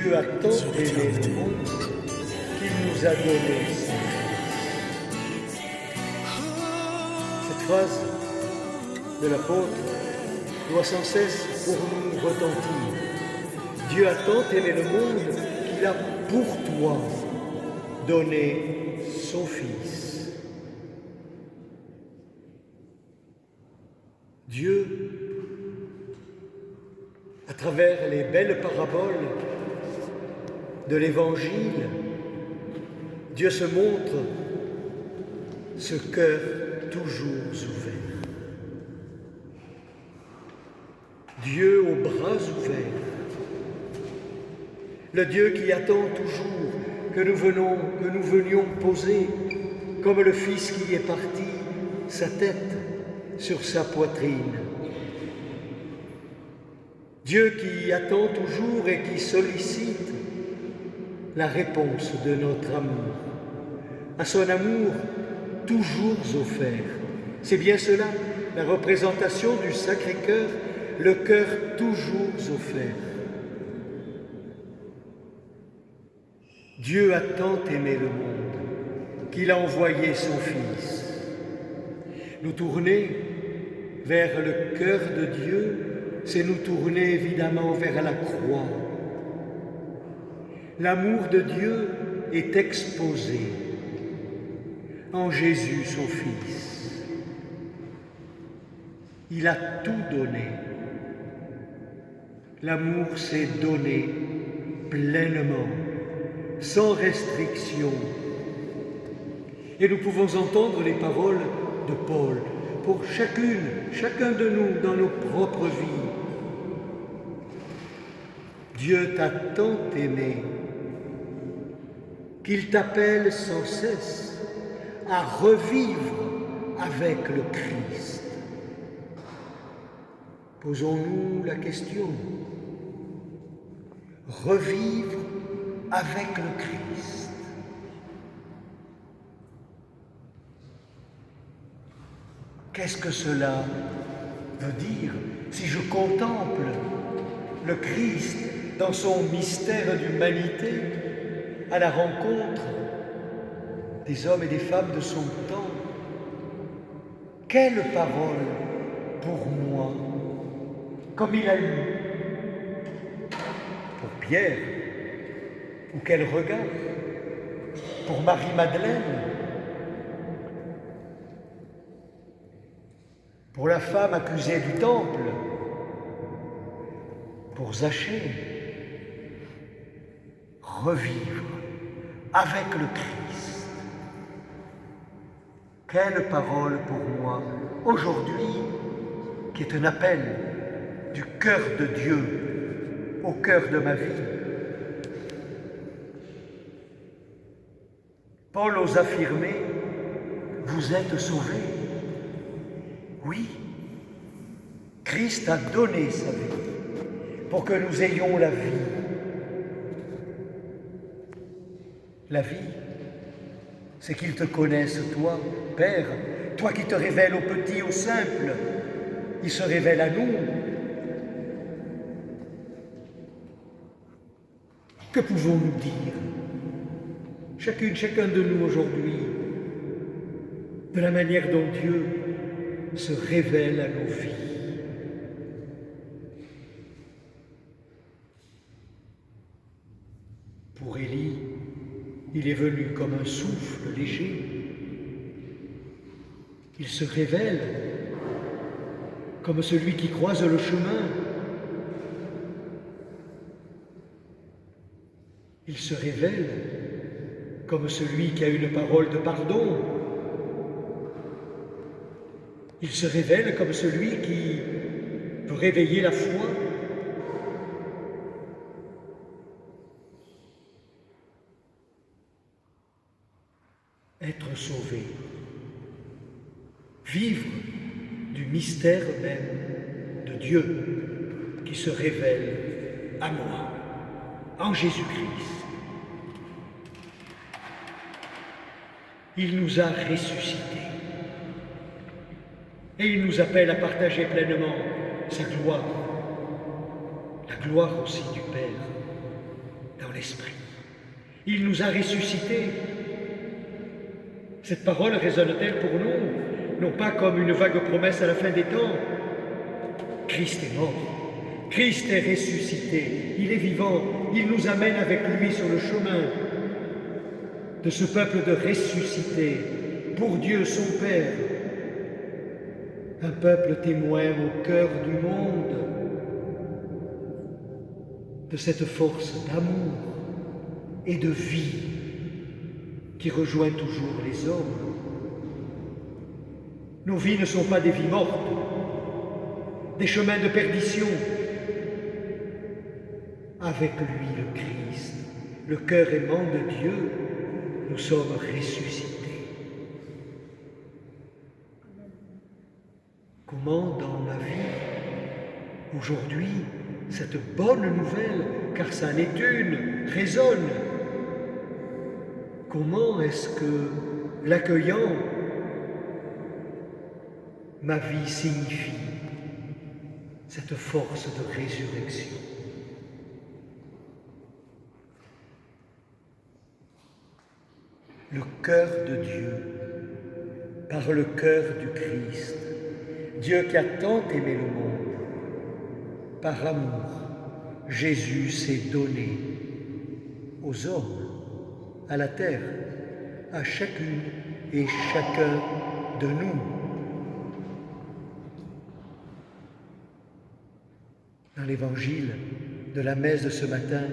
Dieu a tant aimé le monde qu'il nous a donné son Fils. Cette phrase de l'apôtre doit sans cesse pour nous retentir. Dieu a tant aimé le monde qu'il a pour toi donné son Fils. Dieu, à travers les belles paraboles de l'Évangile, Dieu se montre ce cœur toujours ouvert. Dieu aux bras ouverts. Le Dieu qui attend toujours que nous venions poser, comme le Fils qui est parti, sa tête sur sa poitrine. Dieu qui attend toujours et qui sollicite la réponse de notre amour, à son amour toujours offert. C'est bien cela, la représentation du Sacré-Cœur, le cœur toujours offert. Dieu a tant aimé le monde qu'il a envoyé son Fils. Nous tourner vers le cœur de Dieu, c'est nous tourner évidemment vers la croix. L'amour de Dieu est exposé en Jésus, son Fils. Il a tout donné. L'amour s'est donné pleinement, sans restriction. Et nous pouvons entendre les paroles de Paul pour chacun de nous dans nos propres vies. Dieu t'a tant aimé qu'il t'appelle sans cesse à revivre avec le Christ. Posons-nous la question. Revivre avec le Christ. Qu'est-ce que cela veut dire si je contemple le Christ dans son mystère d'humanité à la rencontre des hommes et des femmes de son temps? Quelle parole pour moi, comme il a eu pour Pierre, ou quel regard pour Marie-Madeleine, pour la femme accusée du temple, pour Zachée. Revivre avec le Christ. Quelle parole pour moi, aujourd'hui, qui est un appel du cœur de Dieu au cœur de ma vie. Paul ose affirmer, vous êtes sauvés. Oui, Christ a donné sa vie pour que nous ayons la vie. La vie, c'est qu'ils te connaissent, toi, Père, toi qui te révèles aux petits, aux simples. Il se révèle à nous. Que pouvons-nous dire, chacun de nous aujourd'hui, de la manière dont Dieu se révèle à nos vies? Pour Élie, il est venu comme un souffle léger. Il se révèle comme celui qui croise le chemin. Il se révèle comme celui qui a une parole de pardon. Il se révèle comme celui qui peut réveiller la foi. Être sauvé, vivre du mystère même de Dieu qui se révèle à moi, en Jésus-Christ. Il nous a ressuscités et il nous appelle à partager pleinement sa gloire, la gloire aussi du Père. dans l'esprit. Il nous a ressuscités. Cette parole résonne-t-elle pour nous, non pas comme une vague promesse à la fin des temps? Christ est mort, Christ est ressuscité, il est vivant, il nous amène avec lui sur le chemin de ce peuple de ressuscités, pour Dieu son Père, un peuple témoin au cœur du monde de cette force d'amour et de vie qui rejoint toujours les hommes. Nos vies ne sont pas des vies mortes, des chemins de perdition. Avec lui, le Christ, le cœur aimant de Dieu, nous sommes ressuscités. Comment dans ma vie, aujourd'hui, cette bonne nouvelle, car ça en est une, résonne? Comment est-ce que, l'accueillant, ma vie signifie cette force de résurrection? Le cœur de Dieu, par le cœur du Christ, Dieu qui a tant aimé le monde, par amour, Jésus s'est donné aux hommes, à la terre, à chacune et chacun de nous. Dans l'évangile de la messe de ce matin,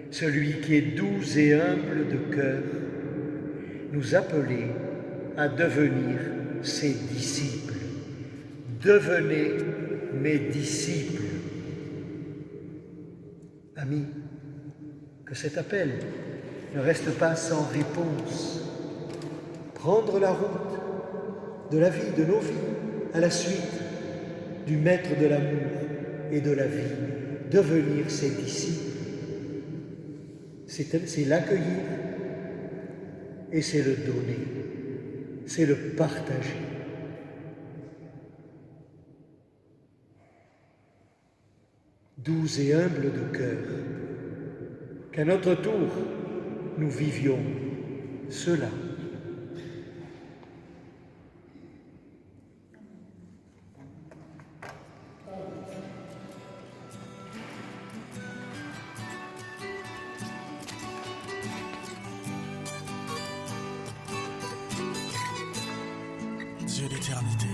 celui qui est doux et humble de cœur nous appelait à devenir ses disciples. Devenez mes disciples. Amis, que cet appel ne reste pas sans réponse. Prendre la route de la vie, de nos vies, à la suite du Maître de l'amour et de la vie, devenir ses disciples. C'est l'accueillir et c'est le donner, c'est le partager. Doux et humble de cœur, qu'à notre tour, nous vivions cela. Dieu d'éternité,